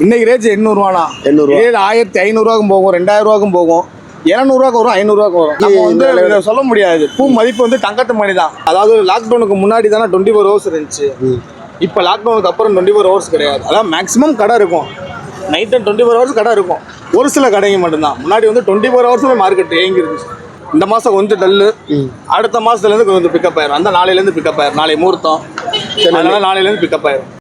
இன்னைக்கு ரேட் 800 800. இதே 1500 போகும், 2000 போகும், 700 வரும், 500 வரும். நம்ம வந்து சொல்ல முடியாது. பூ மதிப்பு வந்து தங்கத்து மணி தான். அதாவது லாக்டவுனுக்கு முன்னாடி தானே 24 ஹவர்ஸ் இருந்துச்சு. இப்போ லாக்டவுனுக்கு அப்புறம் 24 ஹவர்ஸ் கிடையாது. அதான் மேக்ஸிமம் கடை இருக்கும். நைட் 24 ஹவர்ஸ் கடை இருக்கும். ஒரு சில கடைங்க மட்டும்தான். முன்னாடி வந்து 24 ஹவர்ஸுமே மார்க்கெட் ஏங்கி இருந்துச்சு. இந்த மாதம் கொஞ்சம் டல்லு, அடுத்த மாதத்துலேருந்து கொஞ்சம் பிக்கப் ஆயிரும். அந்த நாளையிலேருந்து பிக்கப் ஆயிரும். நாளை முகூர்த்தம், அதனால நாளையிலேருந்து பிக்கப் ஆயிரும்.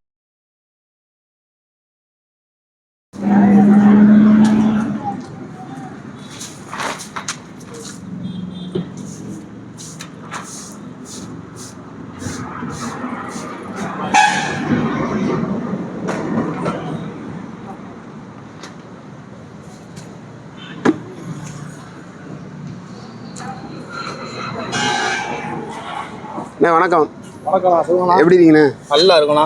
வணக்கம். வணக்கம், சொல்லுங்கண்ணா. எப்படி இருக்கீங்கண்ணே? நல்லா இருக்குண்ணா.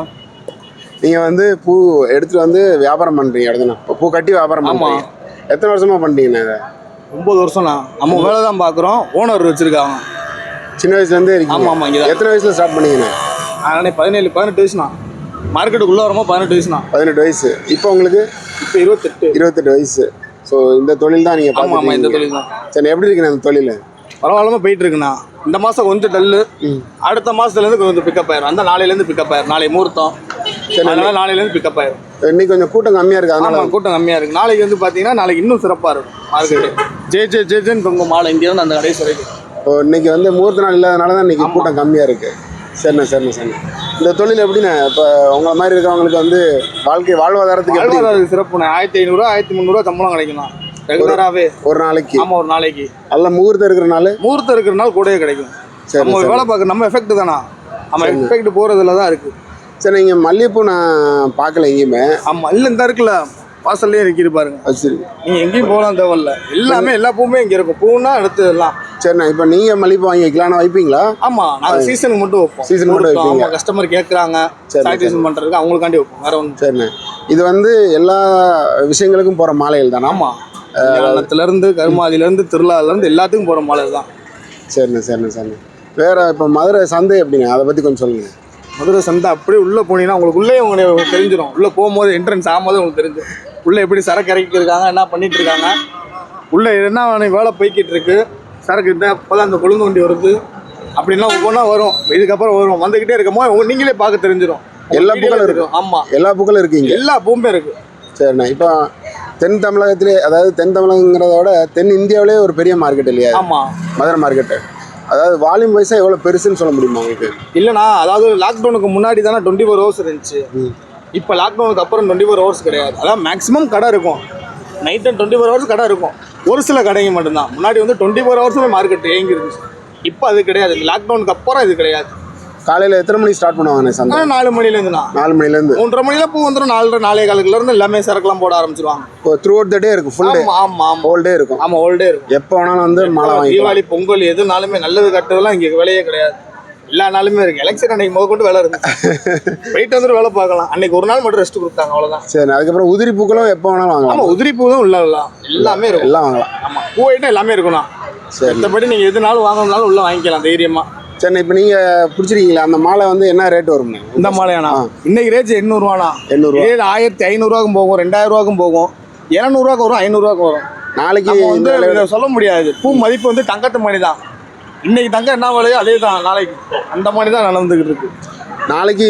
நீங்கள் வந்து பூ எடுத்துகிட்டு வந்து வியாபாரம் பண்ணுறீங்க இடத்துண்ணா. பூ கட்டி வியாபாரம் பண்ணுறீங்க. எத்தனை வருஷமாக பண்ணுறீங்கண்ணா இதை? 9 வருஷம்ண்ணா. நம்ம வேலை தான் பார்க்குறோம். ஓனர் வச்சுருக்காங்க. சின்ன வயசுலேருந்தே இருக்கீங்க? ஆமாம் ஆமாம். இங்கே எத்தனை வயசில் ஸ்டார்ட் பண்ணீங்கண்ணே? அதனால 18 வயசுண்ணா. மார்க்கெட்டுக்குள்ளே வரும்போது 18 வயசுண்ணா. 18 வயசு. இப்போ உங்களுக்கு? இப்போ 28 வயசு. ஸோ இந்த தொழில் தான் நீங்கள் பார்த்து? ஆமாம், இந்த தொழில் தான். சரி, எப்படி இருக்குண்ணா அந்த தொழில்? பரவாயில்லாம போயிட்டு இருக்குண்ணா. இந்த மாதம் கொஞ்சம் டல்லு, அடுத்த மாதத்துலேருந்து கொஞ்சம் பிக்கப் ஆயிரும். அந்த நாளையிலேருந்து பிக்கப் ஆயிரும். நாளை முகூர்த்தம், அதனால நாளையிலேருந்து பிக்கப் ஆயிரும். இன்னைக்கு கொஞ்சம் கூட்டம் கம்மியாக இருக்குது. அதனால கூட்டம் கம்மியாக இருக்குது. நாளைக்கு வந்து பார்த்தீங்கன்னா நாளைக்கு இன்னும் சிறப்பாக இருக்கும் மார்க்கெட்டு. ஜேஜேன்னு தொங்கும் மாலை இங்கேருந்து அந்த கடைசி வரைக்கும். இப்போ இன்னைக்கு வந்து முகூர்த்த நாள் இல்லாதனால தான் இன்னைக்கு கூட்டம் கம்மியாக இருக்குது. சரிண்ணே. இந்த தொழில் எப்படிண்ணே இப்போ உங்களை மாதிரி இருக்கவங்களுக்கு வந்து வாழ்வாதாரத்துக்கு சிறப்புண்ணே. 1500 1300 சம்பளம் கிடைக்கும் ரெகுலராகவே ஒரு நாளைக்கு. ஆமாம், ஒரு நாளைக்கு. அல்ல முகூர்த்தம் இருக்கிற நாள் கூடயே கிடைக்கும். நம்ம வேலை பார்க்க நம்ம எஃபெக்ட் தானா, நம்ம எஃபெக்ட் போகிறதுல தான் இருக்குது. சரி, நீங்கள் மல்லிகைப்பூ நான் பார்க்கல எங்கேயுமே. ஆமாம், இல்லை இந்த இருக்குல்ல வாசல்லே இருக்கிறது பாருங்க. சரி, நீங்கள் எங்கேயும் போகலாம் தேவையில்ல. எல்லாமே எல்லா பூவுமே இங்கே இருக்கும். பூன்னா எடுத்துடலாம். சரிண்ணா. இப்போ நீங்கள் மல்லிகைப்பூ வாங்கி வைக்கலாம்னு வைப்பீங்களா? ஆமாம், நாங்கள் சீசனுக்கு மட்டும் வைப்போம். சீசன் மட்டும் வைப்பீங்க. கஸ்டமர் கேட்குறாங்க, சானிடைசேஷன் பண்ணுறதுக்கு அவங்களுக்காண்டி வைப்போம். வேற ஒன்று. சரிண்ணே. இது வந்து எல்லா விஷயங்களுக்கும் போகிற மாலைகள் தானே? ஆமாம், கல்யாணத்துலேருந்து கருமாதிலேருந்து திருவிழாலேருந்து எல்லாத்துக்கும் போகிற மாலை தான். சரிண்ணே. வேறு இப்போ மதுரை சந்தை எப்படிங்க, அதை பற்றி கொஞ்சம் சொல்லுங்கள். மதுரை சந்தை அப்படியே உள்ளே போனீங்கன்னா உள்ளே உங்களுக்கு தெரிஞ்சிடும். உள்ளே போகும்போது என்ட்ரன்ஸ் ஆகும்போது உங்களுக்கு தெரிஞ்சிடும். உள்ளே எப்படி சரக்கு இறக்கிருக்காங்க, என்ன பண்ணிட்டு இருக்காங்க, உள்ளே என்ன வேலை போய்கிட்டு இருக்கு, சரக்கு இப்போதான் அந்த கொழுந்து வண்டி வருது அப்படின்லாம் ஒவ்வொன்றா வரும். இதுக்கப்புறம் வரும், வந்துக்கிட்டே இருக்கும்போது நீங்களே பார்க்க தெரிஞ்சிடும். எல்லா பூக்களும் இருக்கும். ஆமாம், எல்லா பூக்களும் இருக்குங்க. எல்லா பூவுமே இருக்குது. சரிண்ணா. இப்போ தென் தமிழகத்திலே, அதாவது தென் தமிழகங்கிறத விட தென் இந்தியாவிலே ஒரு பெரிய மார்க்கெட் இல்லையா? ஆமாம், மதுரை மார்க்கெட்டு. அதாவது வால்யூம் வைஸாக எவ்வளோ பெருசுன்னு சொல்ல முடியுமா உங்களுக்கு? இல்லைண்ணா, அதாவது லாக்டவுனுக்கு முன்னாடி தானே 24 ஹவர்ஸ் இருந்துச்சு. இப்போ லாக்டவுனுக்கு அப்புறம் 24 ஹவர்ஸ் கிடையாது. அதான் மேக்ஸிமம் கடை இருக்கும். நைட் 24 ஹவர்ஸ் கடை இருக்கும். ஒரு சில கடைங்க மட்டும்தான். முன்னாடி வந்து 24 ஹவர்ஸுமே மார்க்கெட் ஏங்கி இருந்துச்சு. இப்போ அது கிடையாது. லாக்டவுனுக்கு அப்புறம் இது கிடையாது. காலையில் எத்தனை மணிக்கு ஸ்டார்ட் பண்ணுவாங்கண்ணே சந்தை? 4 மணிலேருந்துண்ணா. 4 மணிலேருந்து 3:30 மணிலாம் பூ வந்துடும். 4:30 எல்லாமே சரக்குலாம் போட ஆரம்பிச்சிருவாங்க. இப்போ த்ரூ அவுட் த டே இருக்கும். Full day. ஆமாம், ஹோல் டே இருக்கும். ஆமாம், ஹோல் டே இருக்கும். எப்போ வேணாலும் வந்து மாலை வாங்கி. தீபாவளி, பொங்கல் எதுனாலுமே நல்லது கட்டுறதுலாம் இங்கே விலையே கிடையாது. எல்லா நாளுமே இருக்குது. எலெக்ஷன் அன்னைக்கு முதற்கொண்டு வேலை இருந்துச்சு. போயிட்டு வந்துட்டு வேலை பார்க்கலாம். அன்னைக்கு ஒரு நாள் மட்டும் ரெஸ்ட் கொடுத்தாங்க, அவ்வளோதான். சரி, அதுக்கப்புறம் உதிரி பூக்களும் எப்போ வேணாலும் வாங்கலாம். ஆமாம், உதிரி பூ தான் எல்லாமே இருக்கும். எல்லாம் வாங்கலாம். ஆமாம், பூ ஐட்டம் எல்லாமே இருக்குண்ணா. சரி, மற்றபடி நீங்கள் எதுனாலும் வாங்கணும்னாலும் உள்ளே வாங்கிக்கலாம் தைரியமாக. சரி, இப்போ நீங்கள் பிடிச்சிருக்கீங்களா அந்த மாலை வந்து என்ன ரேட் வரும்ண்ணே? இந்த மாலையாண்ணா இன்னைக்கு ரேட் 800. 800. 1500 போகும், 2000 போகும், 700 வரும், 500 வரும். நாளைக்கு வந்து சொல்ல முடியாது. பூ மதிப்பு வந்து தங்கத்து மணி தான். இன்னைக்கு தங்கம் என்ன விலையோ அதே தான் நாளைக்கு. அந்த மாதிரி தான் நடந்துக்கிட்டு இருக்கு. நாளைக்கு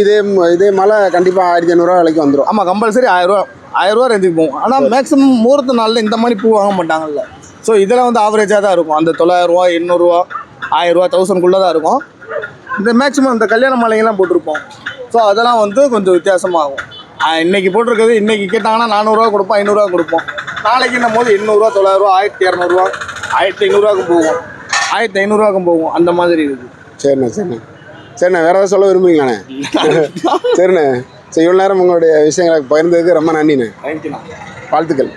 இதே மாலை கண்டிப்பாக 1500 விலைக்கு வந்துடும். ஆமாம், கம்பல்சரி 1000 ரேஞ்சுக்கு போகும். ஆனால் மேக்ஸிமம் முகூர்த்த நாளில் இந்த மாதிரி பூ வாங்க மாட்டாங்கல்ல. ஸோ இதெல்லாம் வந்து ஆவரேஜாக தான் இருக்கும். அந்த 900, 800, 1000, 1000 தான் இருக்கும். இந்த மேக்ஸிமம் இந்த கல்யாண மாலைங்கெல்லாம் போட்டிருப்போம். ஸோ அதெல்லாம் வந்து கொஞ்சம் வித்தியாசமாகும். இன்றைக்கி போட்டிருக்கிறது இன்றைக்கி கேட்டாங்கன்னா 400 கொடுப்போம், 500 கொடுப்போம். நாளைக்கு இன்னும் போது 800, 900, 1200, 1500 போகும், 1500 போகும். அந்த மாதிரி இருக்குது. சரிண்ணே. வேறு ஏதாவது சொல்ல விரும்புறீங்களாண்ணே? சரிண்ணே. சரி, இவ்வளோ நேரம் உங்களுடைய விஷயங்களை பகிர்ந்ததுக்கு ரொம்ப நன்றிண்ணே. தேங்க்யூண்ணா. வாழ்த்துக்கள்.